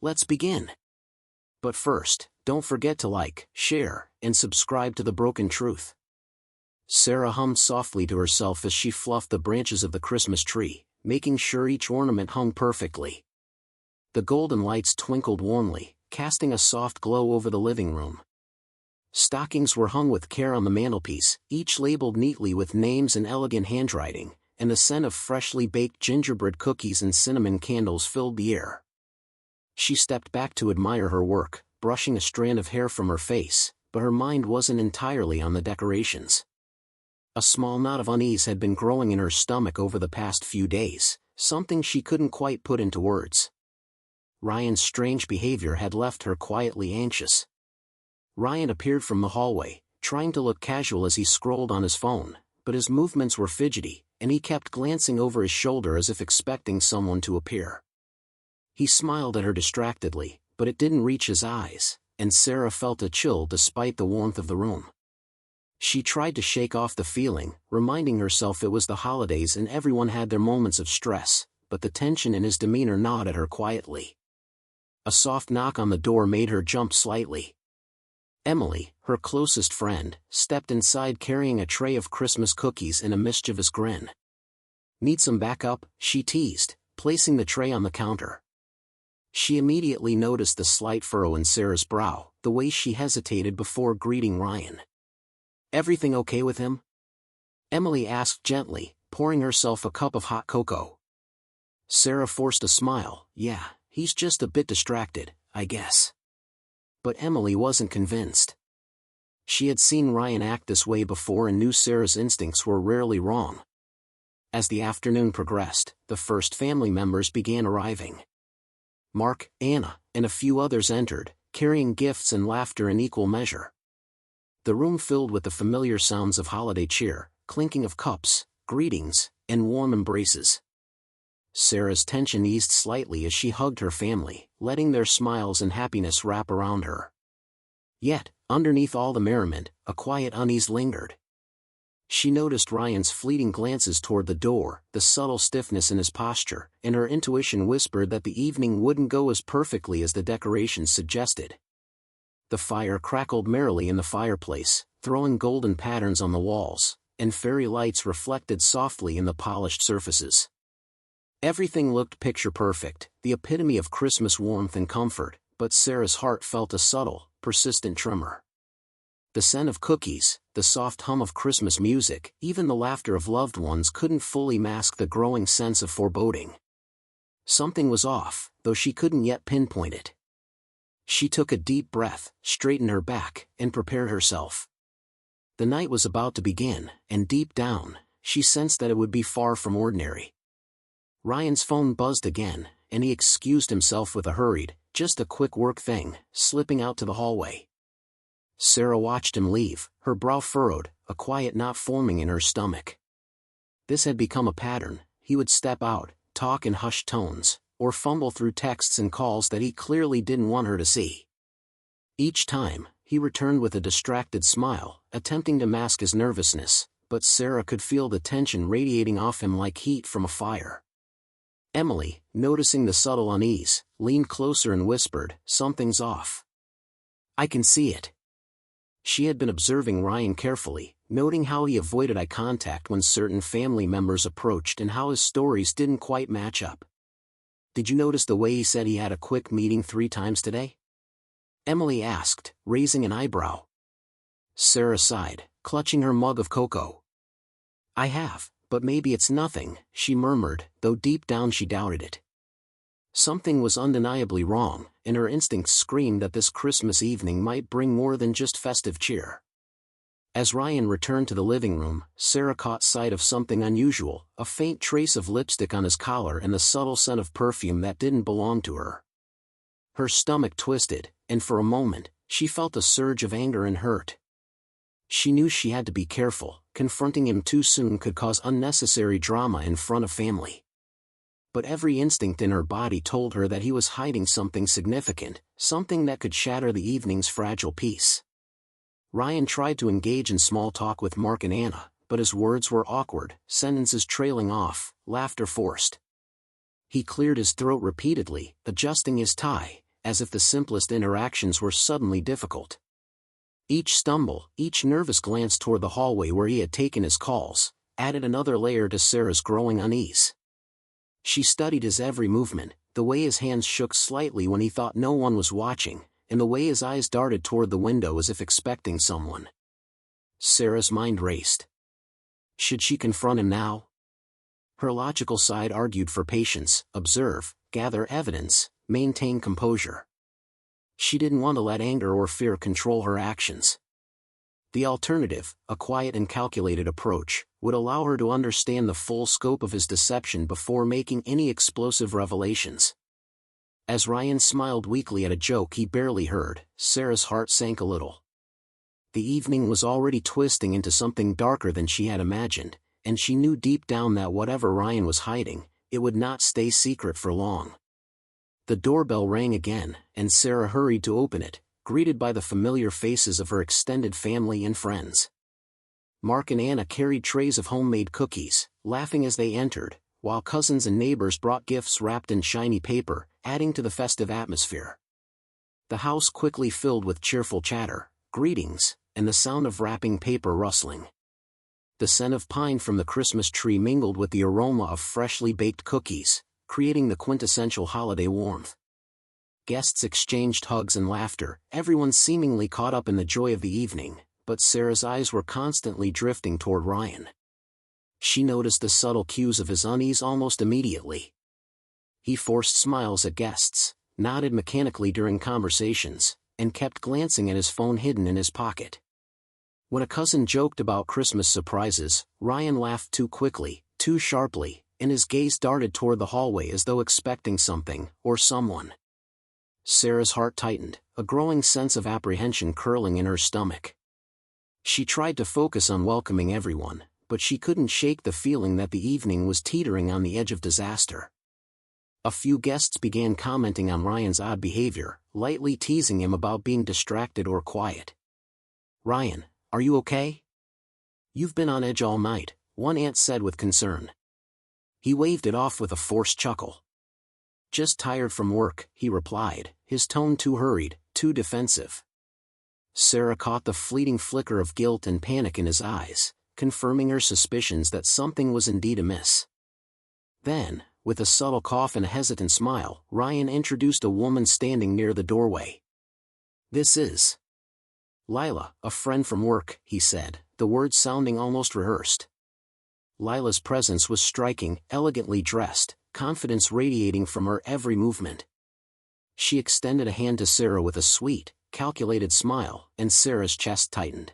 Let's begin. But first, don't forget to like, share, and subscribe to The Broken Truth. Sarah hummed softly to herself as she fluffed the branches of the Christmas tree, making sure each ornament hung perfectly. The golden lights twinkled warmly, casting a soft glow over the living room. Stockings were hung with care on the mantelpiece, each labeled neatly with names and elegant handwriting, and the scent of freshly baked gingerbread cookies and cinnamon candles filled the air. She stepped back to admire her work, brushing a strand of hair from her face, but her mind wasn't entirely on the decorations. A small knot of unease had been growing in her stomach over the past few days, something she couldn't quite put into words. Ryan's strange behavior had left her quietly anxious. Ryan appeared from the hallway, trying to look casual as he scrolled on his phone, but his movements were fidgety, and he kept glancing over his shoulder as if expecting someone to appear. He smiled at her distractedly, but it didn't reach his eyes, and Sarah felt a chill despite the warmth of the room. She tried to shake off the feeling, reminding herself it was the holidays and everyone had their moments of stress, but the tension in his demeanor gnawed at her quietly. A soft knock on the door made her jump slightly. Emily, her closest friend, stepped inside carrying a tray of Christmas cookies and a mischievous grin. "Need some backup?" she teased, placing the tray on the counter. She immediately noticed the slight furrow in Sarah's brow, the way she hesitated before greeting Ryan. "Everything okay with him?" Emily asked gently, pouring herself a cup of hot cocoa. Sarah forced a smile. "Yeah, he's just a bit distracted, I guess." But Emily wasn't convinced. She had seen Ryan act this way before and knew Sarah's instincts were rarely wrong. As the afternoon progressed, the first family members began arriving. Mark, Anna, and a few others entered, carrying gifts and laughter in equal measure. The room filled with the familiar sounds of holiday cheer, clinking of cups, greetings, and warm embraces. Sarah's tension eased slightly as she hugged her family, letting their smiles and happiness wrap around her. Yet, underneath all the merriment, a quiet unease lingered. She noticed Ryan's fleeting glances toward the door, the subtle stiffness in his posture, and her intuition whispered that the evening wouldn't go as perfectly as the decorations suggested. The fire crackled merrily in the fireplace, throwing golden patterns on the walls, and fairy lights reflected softly in the polished surfaces. Everything looked picture-perfect, the epitome of Christmas warmth and comfort, but Sarah's heart felt a subtle, persistent tremor. The scent of cookies, the soft hum of Christmas music, even the laughter of loved ones couldn't fully mask the growing sense of foreboding. Something was off, though she couldn't yet pinpoint it. She took a deep breath, straightened her back, and prepared herself. The night was about to begin, and deep down, she sensed that it would be far from ordinary. Ryan's phone buzzed again, and he excused himself with a hurried, "Just a quick work thing," slipping out to the hallway. Sarah watched him leave, her brow furrowed, a quiet knot forming in her stomach. This had become a pattern. He would step out, talk in hushed tones, or fumble through texts and calls that he clearly didn't want her to see. Each time, he returned with a distracted smile, attempting to mask his nervousness, but Sarah could feel the tension radiating off him like heat from a fire. Emily, noticing the subtle unease, leaned closer and whispered, "Something's off. I can see it." She had been observing Ryan carefully, noting how he avoided eye contact when certain family members approached and how his stories didn't quite match up. "Did you notice the way he said he had a quick meeting 3 times today?" Emily asked, raising an eyebrow. Sarah sighed, clutching her mug of cocoa. "I have, but maybe it's nothing," she murmured, though deep down she doubted it. Something was undeniably wrong, and her instincts screamed that this Christmas evening might bring more than just festive cheer. As Ryan returned to the living room, Sarah caught sight of something unusual, a faint trace of lipstick on his collar and the subtle scent of perfume that didn't belong to her. Her stomach twisted, and for a moment, she felt a surge of anger and hurt. She knew she had to be careful, confronting him too soon could cause unnecessary drama in front of family. But every instinct in her body told her that he was hiding something significant, something that could shatter the evening's fragile peace. Ryan tried to engage in small talk with Mark and Anna, but his words were awkward, sentences trailing off, laughter forced. He cleared his throat repeatedly, adjusting his tie, as if the simplest interactions were suddenly difficult. Each stumble, each nervous glance toward the hallway where he had taken his calls, added another layer to Sarah's growing unease. She studied his every movement, the way his hands shook slightly when he thought no one was watching, and the way his eyes darted toward the window as if expecting someone. Sarah's mind raced. Should she confront him now? Her logical side argued for patience, observe, gather evidence, maintain composure. She didn't want to let anger or fear control her actions. The alternative, a quiet and calculated approach, would allow her to understand the full scope of his deception before making any explosive revelations. As Ryan smiled weakly at a joke he barely heard, Sarah's heart sank a little. The evening was already twisting into something darker than she had imagined, and she knew deep down that whatever Ryan was hiding, it would not stay secret for long. The doorbell rang again, and Sarah hurried to open it, greeted by the familiar faces of her extended family and friends. Mark and Anna carried trays of homemade cookies, laughing as they entered, while cousins and neighbors brought gifts wrapped in shiny paper, adding to the festive atmosphere. The house quickly filled with cheerful chatter, greetings, and the sound of wrapping paper rustling. The scent of pine from the Christmas tree mingled with the aroma of freshly baked cookies, creating the quintessential holiday warmth. Guests exchanged hugs and laughter, everyone seemingly caught up in the joy of the evening, but Sarah's eyes were constantly drifting toward Ryan. She noticed the subtle cues of his unease almost immediately. He forced smiles at guests, nodded mechanically during conversations, and kept glancing at his phone hidden in his pocket. When a cousin joked about Christmas surprises, Ryan laughed too quickly, too sharply, and his gaze darted toward the hallway as though expecting something, or someone. Sarah's heart tightened, a growing sense of apprehension curling in her stomach. She tried to focus on welcoming everyone, but she couldn't shake the feeling that the evening was teetering on the edge of disaster. A few guests began commenting on Ryan's odd behavior, lightly teasing him about being distracted or quiet. "Ryan, are you okay? You've been on edge all night," one aunt said with concern. He waved it off with a forced chuckle. "Just tired from work," he replied, his tone too hurried, too defensive. Sarah caught the fleeting flicker of guilt and panic in his eyes, confirming her suspicions that something was indeed amiss. Then, with a subtle cough and a hesitant smile, Ryan introduced a woman standing near the doorway. "This is Lila, a friend from work," he said, the words sounding almost rehearsed. Lila's presence was striking, elegantly dressed, confidence radiating from her every movement. She extended a hand to Sarah with a sweet, calculated smile, and Sarah's chest tightened.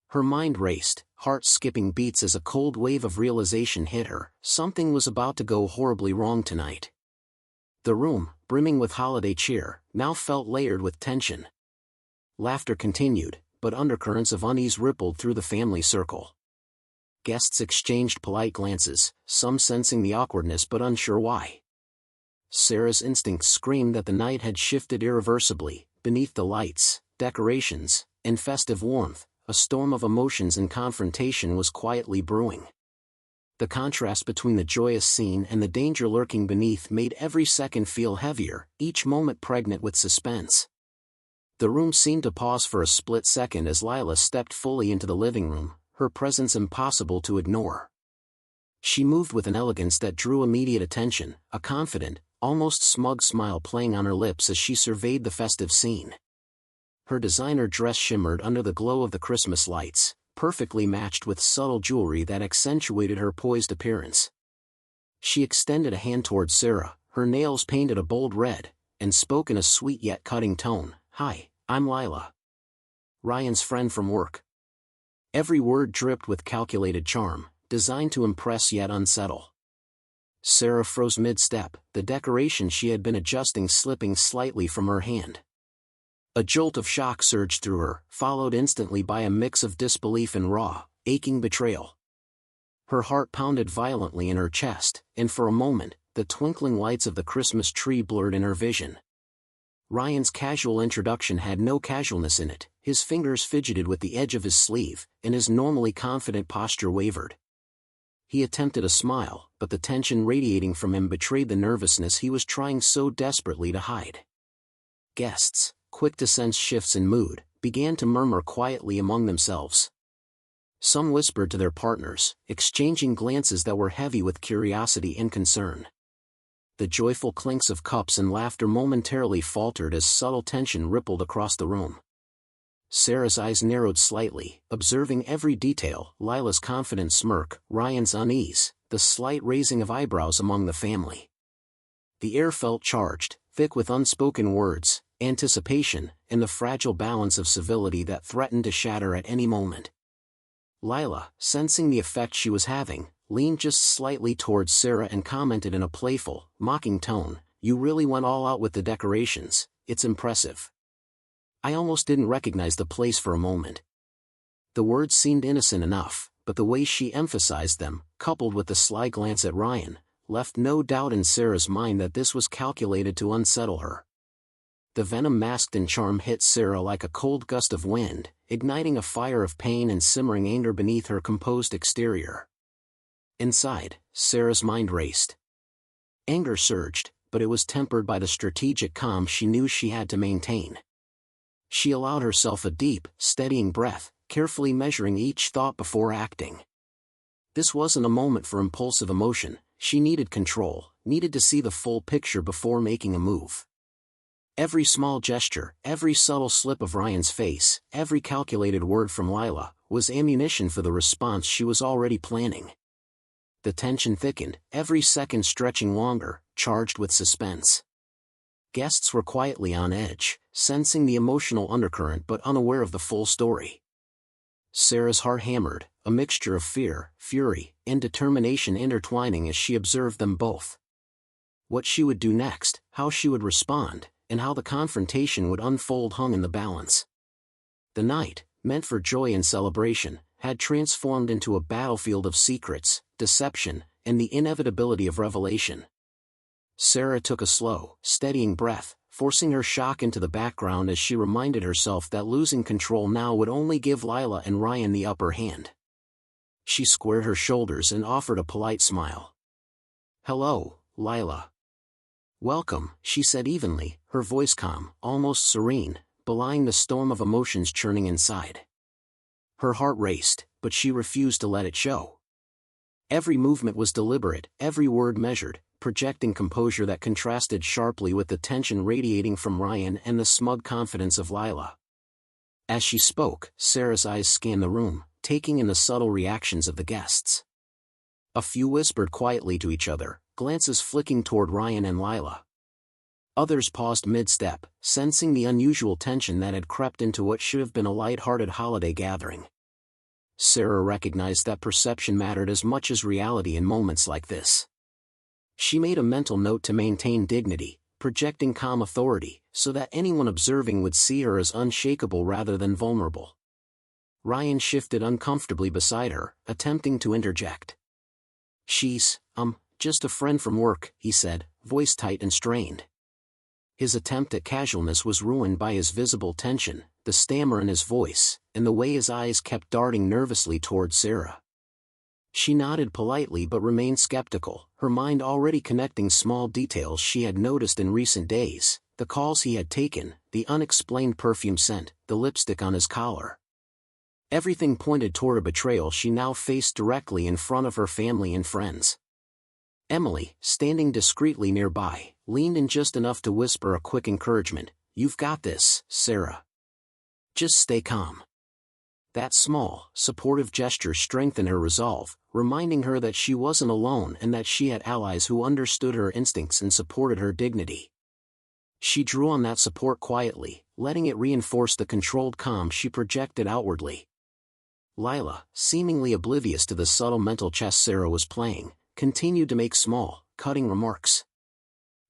Her mind raced, heart skipping beats as a cold wave of realization hit her. Something was about to go horribly wrong tonight. The room, brimming with holiday cheer, now felt layered with tension. Laughter continued, but undercurrents of unease rippled through the family circle. Guests exchanged polite glances, some sensing the awkwardness but unsure why. Sarah's instincts screamed that the night had shifted irreversibly. Beneath the lights, decorations, and festive warmth, a storm of emotions and confrontation was quietly brewing. The contrast between the joyous scene and the danger lurking beneath made every second feel heavier, each moment pregnant with suspense. The room seemed to pause for a split second as Lila stepped fully into the living room, her presence impossible to ignore. She moved with an elegance that drew immediate attention, a confident, almost smug smile playing on her lips as she surveyed the festive scene. Her designer dress shimmered under the glow of the Christmas lights, perfectly matched with subtle jewelry that accentuated her poised appearance. She extended a hand towards Sarah, her nails painted a bold red, and spoke in a sweet yet cutting tone. "Hi, I'm Lila. Ryan's friend from work." Every word dripped with calculated charm, designed to impress yet unsettle. Sarah froze mid-step, the decoration she had been adjusting slipping slightly from her hand. A jolt of shock surged through her, followed instantly by a mix of disbelief and raw, aching betrayal. Her heart pounded violently in her chest, and for a moment, the twinkling lights of the Christmas tree blurred in her vision. Ryan's casual introduction had no casualness in it, his fingers fidgeted with the edge of his sleeve, and his normally confident posture wavered. He attempted a smile, but the tension radiating from him betrayed the nervousness he was trying so desperately to hide. guests, quick to sense shifts in mood, began to murmur quietly among themselves. Some whispered to their partners, exchanging glances that were heavy with curiosity and concern. The joyful clinks of cups and laughter momentarily faltered as subtle tension rippled across the room. Sarah's eyes narrowed slightly, observing every detail: Lila's confident smirk, Ryan's unease, the slight raising of eyebrows among the family. The air felt charged, thick with unspoken words, anticipation, and the fragile balance of civility that threatened to shatter at any moment. Lila, sensing the effect she was having, leaned just slightly towards Sarah and commented in a playful, mocking tone, "You really went all out with the decorations, it's impressive. I almost didn't recognize the place for a moment." The words seemed innocent enough, but the way she emphasized them, coupled with the sly glance at Ryan, left no doubt in Sarah's mind that this was calculated to unsettle her. The venom masked in charm hit Sarah like a cold gust of wind, igniting a fire of pain and simmering anger beneath her composed exterior. Inside, Sarah's mind raced. Anger surged, but it was tempered by the strategic calm she knew she had to maintain. She allowed herself a deep, steadying breath, carefully measuring each thought before acting. This wasn't a moment for impulsive emotion. She needed control, needed to see the full picture before making a move. Every small gesture, every subtle slip of Ryan's face, every calculated word from Lila, was ammunition for the response she was already planning. The tension thickened, every second stretching longer, charged with suspense. Guests were quietly on edge, sensing the emotional undercurrent but unaware of the full story. Sarah's heart hammered, a mixture of fear, fury, and determination intertwining as she observed them both. What she would do next, how she would respond, and how the confrontation would unfold hung in the balance. The night, meant for joy and celebration, had transformed into a battlefield of secrets, deception, and the inevitability of revelation. Sarah took a slow, steadying breath, forcing her shock into the background as she reminded herself that losing control now would only give Lila and Ryan the upper hand. She squared her shoulders and offered a polite smile. "Hello, Lila." "Welcome," she said evenly, her voice calm, almost serene, belying the storm of emotions churning inside. Her heart raced, but she refused to let it show. Every movement was deliberate, every word measured, projecting composure that contrasted sharply with the tension radiating from Ryan and the smug confidence of Lila. As she spoke, Sarah's eyes scanned the room, taking in the subtle reactions of the guests. A few whispered quietly to each other, glances flicking toward Ryan and Lila. Others paused mid-step, sensing the unusual tension that had crept into what should have been a light-hearted holiday gathering. Sarah recognized that perception mattered as much as reality in moments like this. She made a mental note to maintain dignity, projecting calm authority, so that anyone observing would see her as unshakable rather than vulnerable. Ryan shifted uncomfortably beside her, attempting to interject. "She's, just a friend from work," he said, voice tight and strained. His attempt at casualness was ruined by his visible tension, the stammer in his voice, and the way his eyes kept darting nervously toward Sarah. She nodded politely but remained skeptical, her mind already connecting small details she had noticed in recent days, the calls he had taken, the unexplained perfume scent, the lipstick on his collar. Everything pointed toward a betrayal she now faced directly in front of her family and friends. Emily, standing discreetly nearby, leaned in just enough to whisper a quick encouragement, "You've got this, Sarah. Just stay calm." That small, supportive gesture strengthened her resolve, reminding her that she wasn't alone and that she had allies who understood her instincts and supported her dignity. She drew on that support quietly, letting it reinforce the controlled calm she projected outwardly. Lila, seemingly oblivious to the subtle mental chess Sarah was playing, continued to make small, cutting remarks.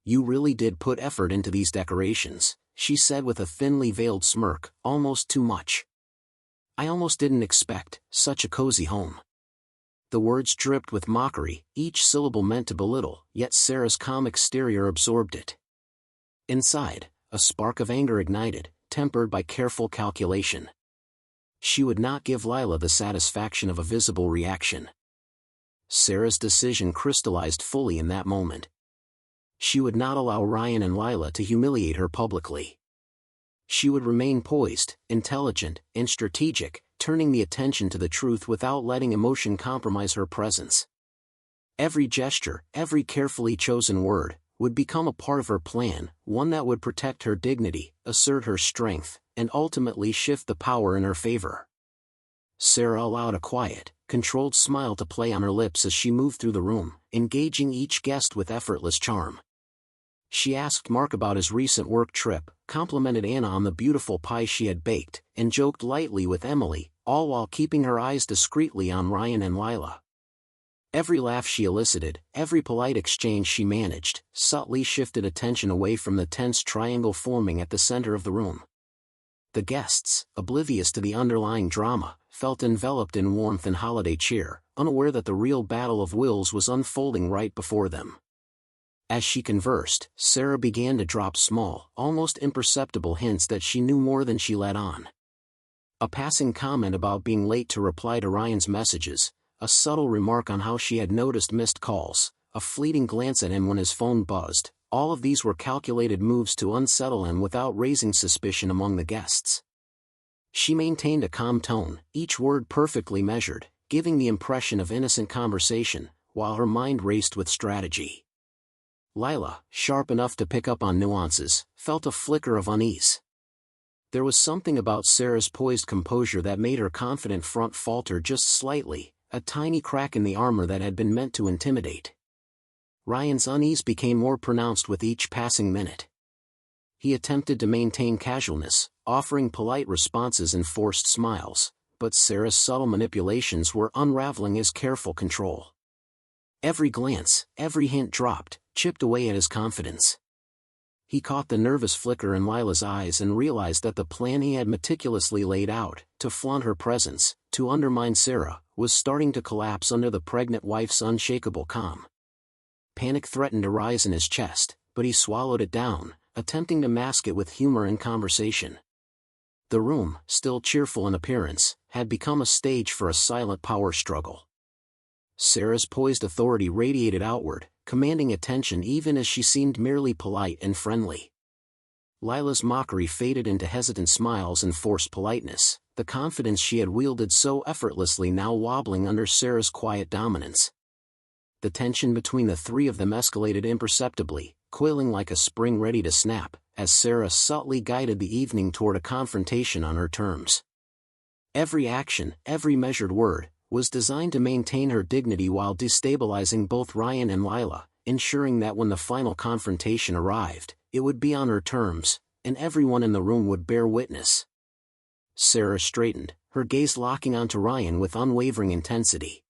"You really did put effort into these decorations," she said with a thinly veiled smirk, "almost too much. I almost didn't expect such a cozy home." The words dripped with mockery, each syllable meant to belittle, yet Sarah's calm exterior absorbed it. Inside, a spark of anger ignited, tempered by careful calculation. She would not give Lila the satisfaction of a visible reaction. Sarah's decision crystallized fully in that moment. She would not allow Ryan and Lila to humiliate her publicly. she would remain poised, intelligent, and strategic, turning the attention to the truth without letting emotion compromise her presence. Every gesture, every carefully chosen word, would become a part of her plan, one that would protect her dignity, assert her strength, and ultimately shift the power in her favor. Sarah allowed a quiet, controlled smile to play on her lips as she moved through the room, engaging each guest with effortless charm. She asked Mark about his recent work trip, complimented Anna on the beautiful pie she had baked, and joked lightly with Emily, all while keeping her eyes discreetly on Ryan and Lila. Every laugh she elicited, every polite exchange she managed, subtly shifted attention away from the tense triangle forming at the center of the room. The guests, oblivious to the underlying drama, felt enveloped in warmth and holiday cheer, unaware that the real battle of wills was unfolding right before them. As she conversed, Sarah began to drop small, almost imperceptible hints that she knew more than she let on. A passing comment about being late to reply to Ryan's messages, a subtle remark on how she had noticed missed calls, a fleeting glance at him when his phone buzzed, all of these were calculated moves to unsettle him without raising suspicion among the guests. She maintained a calm tone, each word perfectly measured, giving the impression of innocent conversation, while her mind raced with strategy. Lila, sharp enough to pick up on nuances, felt a flicker of unease. There was something about Sarah's poised composure that made her confident front falter just slightly, a tiny crack in the armor that had been meant to intimidate. Ryan's unease became more pronounced with each passing minute. He attempted to maintain casualness, offering polite responses and forced smiles, but Sarah's subtle manipulations were unraveling his careful control. Every glance, every hint dropped, chipped away at his confidence. He caught the nervous flicker in Lila's eyes and realized that the plan he had meticulously laid out, to flaunt her presence, to undermine Sarah, was starting to collapse under the pregnant wife's unshakable calm. Panic threatened to rise in his chest, but he swallowed it down, attempting to mask it with humor and conversation. The room, still cheerful in appearance, had become a stage for a silent power struggle. Sarah's poised authority radiated outward, commanding attention even as she seemed merely polite and friendly. Lila's mockery faded into hesitant smiles and forced politeness, the confidence she had wielded so effortlessly now wobbling under Sarah's quiet dominance. The tension between the three of them escalated imperceptibly, coiling like a spring ready to snap, as Sarah subtly guided the evening toward a confrontation on her terms. Every action, every measured word, was designed to maintain her dignity while destabilizing both Ryan and Lila, ensuring that when the final confrontation arrived, it would be on her terms, and everyone in the room would bear witness. Sarah straightened, her gaze locking onto Ryan with unwavering intensity.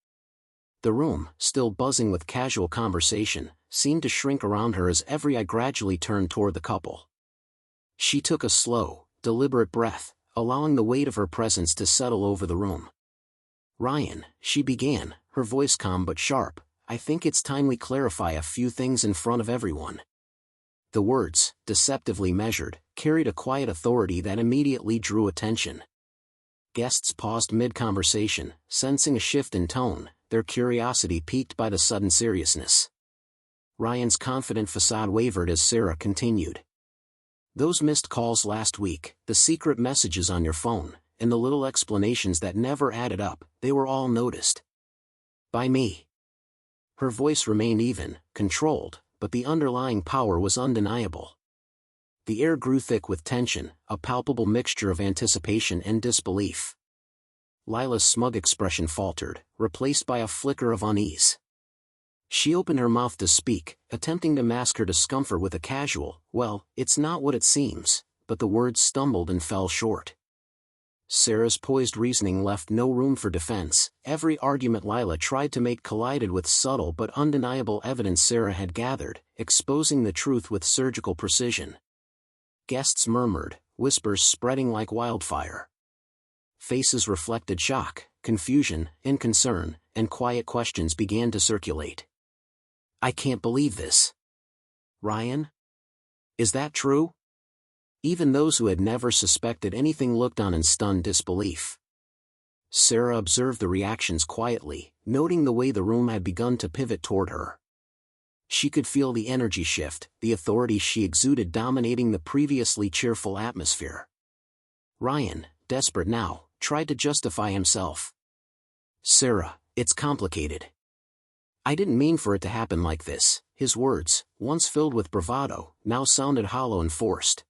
The room, still buzzing with casual conversation, seemed to shrink around her as every eye gradually turned toward the couple. She took a slow, deliberate breath, allowing the weight of her presence to settle over the room. "Ryan," she began, her voice calm but sharp, "I think it's time we clarify a few things in front of everyone." The words, deceptively measured, carried a quiet authority that immediately drew attention. Guests paused mid-conversation, sensing a shift in tone, their curiosity piqued by the sudden seriousness. Ryan's confident facade wavered as Sarah continued. "Those missed calls last week, the secret messages on your phone, and the little explanations that never added up, they were all noticed. By me." Her voice remained even, controlled, but the underlying power was undeniable. The air grew thick with tension, a palpable mixture of anticipation and disbelief. Lila's smug expression faltered, replaced by a flicker of unease. She opened her mouth to speak, attempting to mask her discomfort with a casual, "Well, it's not what it seems," but the words stumbled and fell short. Sarah's poised reasoning left no room for defense. Every argument Lila tried to make collided with subtle but undeniable evidence Sarah had gathered, exposing the truth with surgical precision. Guests murmured, whispers spreading like wildfire. Faces reflected shock, confusion, and concern, and quiet questions began to circulate. "I can't believe this. Ryan? Is that true?" Even those who had never suspected anything looked on in stunned disbelief. Sarah observed the reactions quietly, noting the way the room had begun to pivot toward her. She could feel the energy shift, the authority she exuded dominating the previously cheerful atmosphere. Ryan, desperate now, tried to justify himself. "Sarah, it's complicated. I didn't mean for it to happen like this." His words, once filled with bravado, now sounded hollow and forced.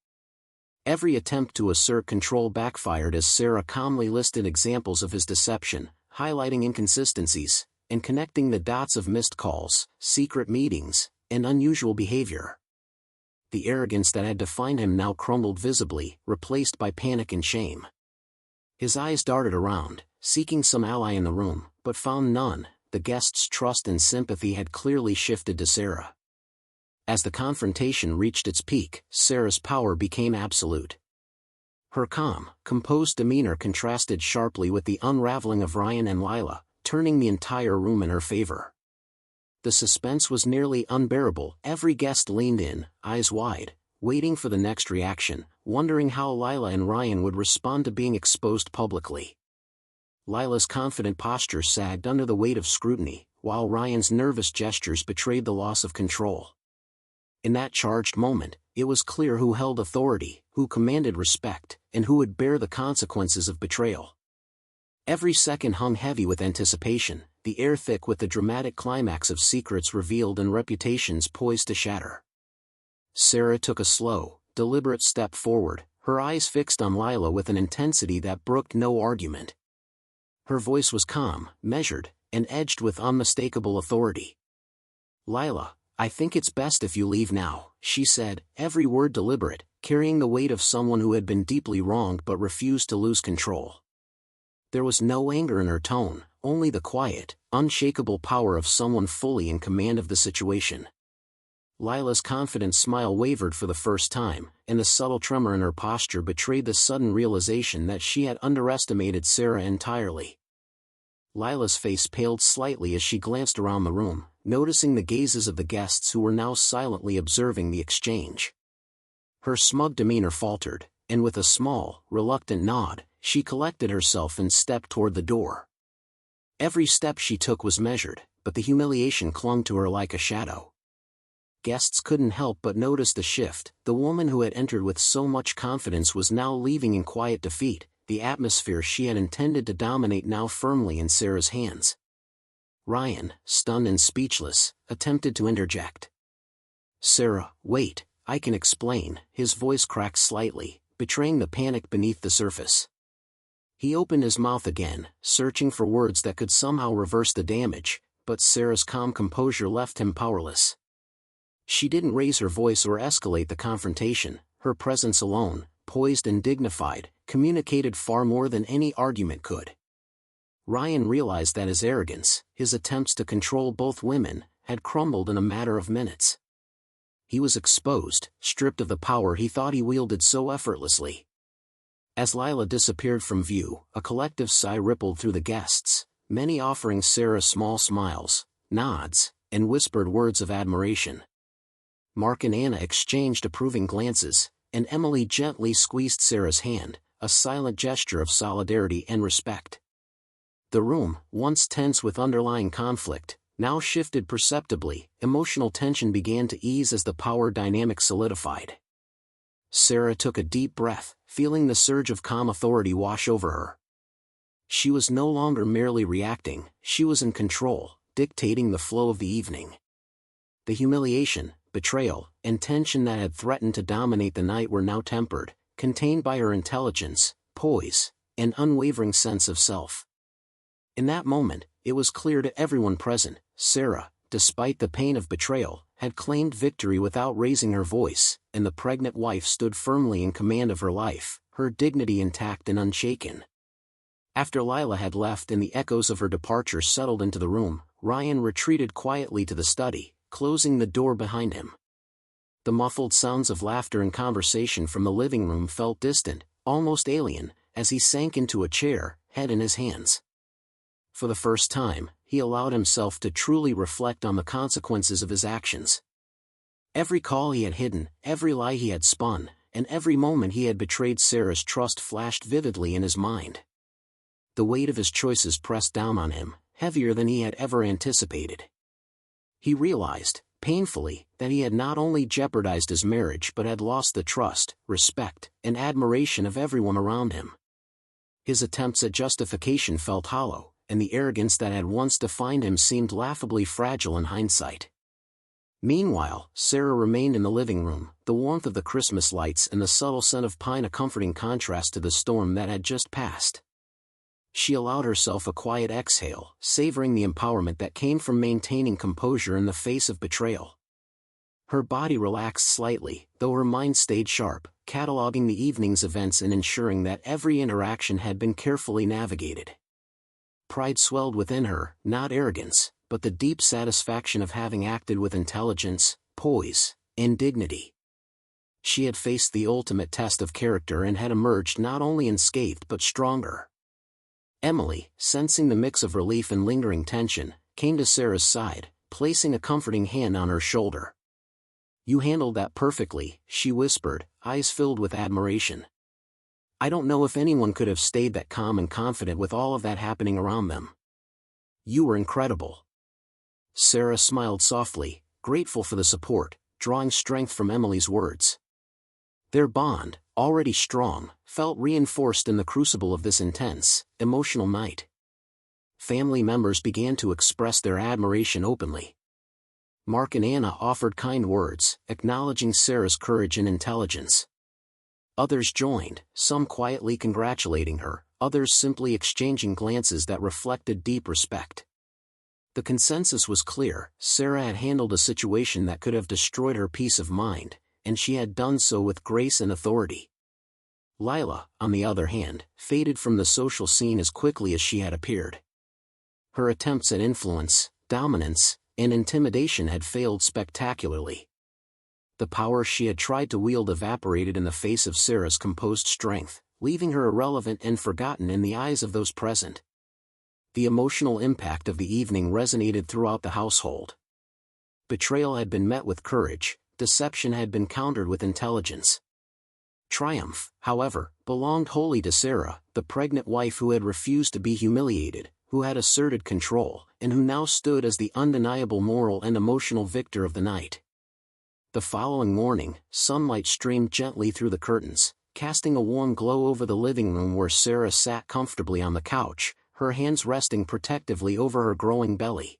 Every attempt to assert control backfired as Sarah calmly listed examples of his deception, highlighting inconsistencies, and connecting the dots of missed calls, secret meetings, and unusual behavior. The arrogance that had defined him now crumbled visibly, replaced by panic and shame. His eyes darted around, seeking some ally in the room, but found none. The guests' trust and sympathy had clearly shifted to Sarah. As the confrontation reached its peak, Sarah's power became absolute. Her calm, composed demeanor contrasted sharply with the unraveling of Ryan and Lila, turning the entire room in her favor. The suspense was nearly unbearable. Every guest leaned in, eyes wide, waiting for the next reaction, wondering how Lila and Ryan would respond to being exposed publicly. Lila's confident posture sagged under the weight of scrutiny, while Ryan's nervous gestures betrayed the loss of control. In that charged moment, it was clear who held authority, who commanded respect, and who would bear the consequences of betrayal. Every second hung heavy with anticipation, the air thick with the dramatic climax of secrets revealed and reputations poised to shatter. Sarah took a slow, deliberate step forward, her eyes fixed on Lila with an intensity that brooked no argument. Her voice was calm, measured, and edged with unmistakable authority. "Lila, I think it's best if you leave now," she said, every word deliberate, carrying the weight of someone who had been deeply wronged but refused to lose control. There was no anger in her tone, only the quiet, unshakable power of someone fully in command of the situation. Lila's confident smile wavered for the first time, and the subtle tremor in her posture betrayed the sudden realization that she had underestimated Sarah entirely. Lila's face paled slightly as she glanced around the room, noticing the gazes of the guests who were now silently observing the exchange. Her smug demeanor faltered, and with a small, reluctant nod, she collected herself and stepped toward the door. Every step she took was measured, but the humiliation clung to her like a shadow. Guests couldn't help but notice the shift. The woman who had entered with so much confidence was now leaving in quiet defeat, the atmosphere she had intended to dominate now firmly in Sarah's hands. Ryan, stunned and speechless, attempted to interject. "Sarah, wait, I can explain." His voice cracked slightly, betraying the panic beneath the surface. He opened his mouth again, searching for words that could somehow reverse the damage, but Sarah's calm composure left him powerless. She didn't raise her voice or escalate the confrontation. Her presence alone, poised and dignified, communicated far more than any argument could. Ryan realized that his arrogance, his attempts to control both women, had crumbled in a matter of minutes. He was exposed, stripped of the power he thought he wielded so effortlessly. As Lila disappeared from view, a collective sigh rippled through the guests, many offering Sarah small smiles, nods, and whispered words of admiration. Mark and Anna exchanged approving glances, and Emily gently squeezed Sarah's hand, a silent gesture of solidarity and respect. The room, once tense with underlying conflict, now shifted perceptibly. Emotional tension began to ease as the power dynamic solidified. Sarah took a deep breath, feeling the surge of calm authority wash over her. She was no longer merely reacting, she was in control, dictating the flow of the evening. The humiliation, betrayal, and tension that had threatened to dominate the night were now tempered, contained by her intelligence, poise, and unwavering sense of self. In that moment, it was clear to everyone present, Sarah, despite the pain of betrayal, had claimed victory without raising her voice, and the pregnant wife stood firmly in command of her life, her dignity intact and unshaken. After Lila had left and the echoes of her departure settled into the room, Ryan retreated quietly to the study, closing the door behind him. The muffled sounds of laughter and conversation from the living room felt distant, almost alien, as he sank into a chair, head in his hands. For the first time, he allowed himself to truly reflect on the consequences of his actions. Every call he had hidden, every lie he had spun, and every moment he had betrayed Sarah's trust flashed vividly in his mind. The weight of his choices pressed down on him, heavier than he had ever anticipated. He realized, painfully, that he had not only jeopardized his marriage but had lost the trust, respect, and admiration of everyone around him. His attempts at justification felt hollow, and the arrogance that had once defined him seemed laughably fragile in hindsight. Meanwhile, Sarah remained in the living room, the warmth of the Christmas lights and the subtle scent of pine a comforting contrast to the storm that had just passed. She allowed herself a quiet exhale, savoring the empowerment that came from maintaining composure in the face of betrayal. Her body relaxed slightly, though her mind stayed sharp, cataloging the evening's events and ensuring that every interaction had been carefully navigated. Pride swelled within her, not arrogance, but the deep satisfaction of having acted with intelligence, poise, and dignity. She had faced the ultimate test of character and had emerged not only unscathed but stronger. Emily, sensing the mix of relief and lingering tension, came to Sarah's side, placing a comforting hand on her shoulder. "You handled that perfectly," she whispered, eyes filled with admiration. "I don't know if anyone could have stayed that calm and confident with all of that happening around them. You were incredible." Sarah smiled softly, grateful for the support, drawing strength from Emily's words. Their bond, already strong, felt reinforced in the crucible of this intense, emotional night. Family members began to express their admiration openly. Mark and Anna offered kind words, acknowledging Sarah's courage and intelligence. Others joined, some quietly congratulating her, others simply exchanging glances that reflected deep respect. The consensus was clear: Sarah had handled a situation that could have destroyed her peace of mind, and she had done so with grace and authority. Lila, on the other hand, faded from the social scene as quickly as she had appeared. Her attempts at influence, dominance, and intimidation had failed spectacularly. The power she had tried to wield evaporated in the face of Sarah's composed strength, leaving her irrelevant and forgotten in the eyes of those present. The emotional impact of the evening resonated throughout the household. Betrayal had been met with courage, deception had been countered with intelligence. Triumph, however, belonged wholly to Sarah, the pregnant wife who had refused to be humiliated, who had asserted control, and who now stood as the undeniable moral and emotional victor of the night. The following morning, sunlight streamed gently through the curtains, casting a warm glow over the living room where Sarah sat comfortably on the couch, her hands resting protectively over her growing belly.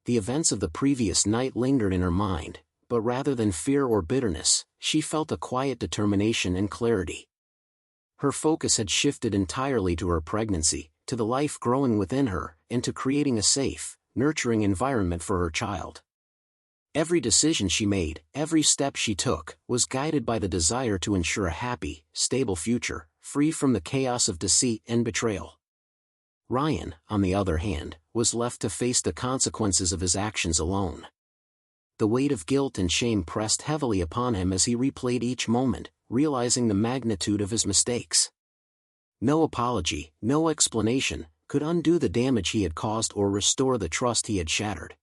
The events of the previous night lingered in her mind, but rather than fear or bitterness, she felt a quiet determination and clarity. Her focus had shifted entirely to her pregnancy, to the life growing within her, and to creating a safe, nurturing environment for her child. Every decision she made, every step she took, was guided by the desire to ensure a happy, stable future, free from the chaos of deceit and betrayal. Ryan, on the other hand, was left to face the consequences of his actions alone. The weight of guilt and shame pressed heavily upon him as he replayed each moment, realizing the magnitude of his mistakes. No apology, no explanation, could undo the damage he had caused or restore the trust he had shattered.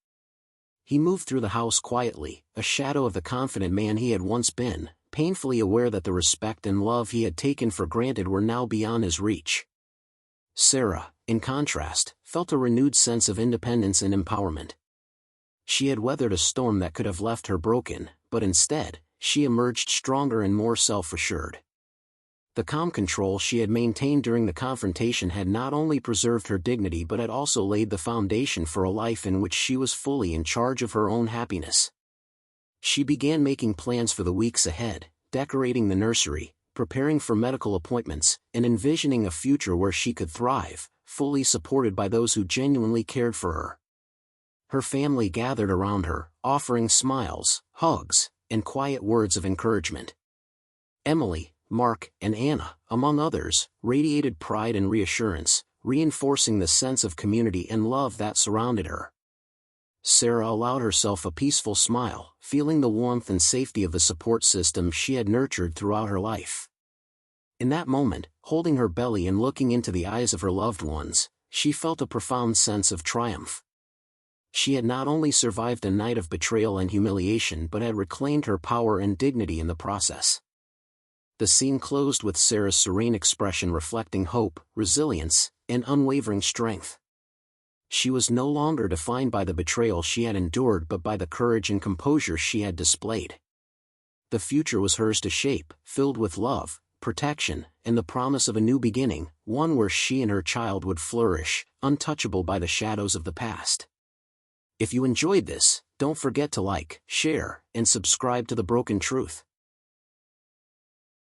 He moved through the house quietly, a shadow of the confident man he had once been, painfully aware that the respect and love he had taken for granted were now beyond his reach. Sarah, in contrast, felt a renewed sense of independence and empowerment. She had weathered a storm that could have left her broken, but instead, she emerged stronger and more self-assured. The calm control she had maintained during the confrontation had not only preserved her dignity but had also laid the foundation for a life in which she was fully in charge of her own happiness. She began making plans for the weeks ahead, decorating the nursery, preparing for medical appointments, and envisioning a future where she could thrive, fully supported by those who genuinely cared for her. Her family gathered around her, offering smiles, hugs, and quiet words of encouragement. Emily, Mark, and Anna, among others, radiated pride and reassurance, reinforcing the sense of community and love that surrounded her. Sarah allowed herself a peaceful smile, feeling the warmth and safety of the support system she had nurtured throughout her life. In that moment, holding her belly and looking into the eyes of her loved ones, she felt a profound sense of triumph. She had not only survived a night of betrayal and humiliation but had reclaimed her power and dignity in the process. The scene closed with Sarah's serene expression reflecting hope, resilience, and unwavering strength. She was no longer defined by the betrayal she had endured but by the courage and composure she had displayed. The future was hers to shape, filled with love, protection, and the promise of a new beginning, one where she and her child would flourish, untouchable by the shadows of the past. If you enjoyed this, don't forget to like, share, and subscribe to The Broken Truth.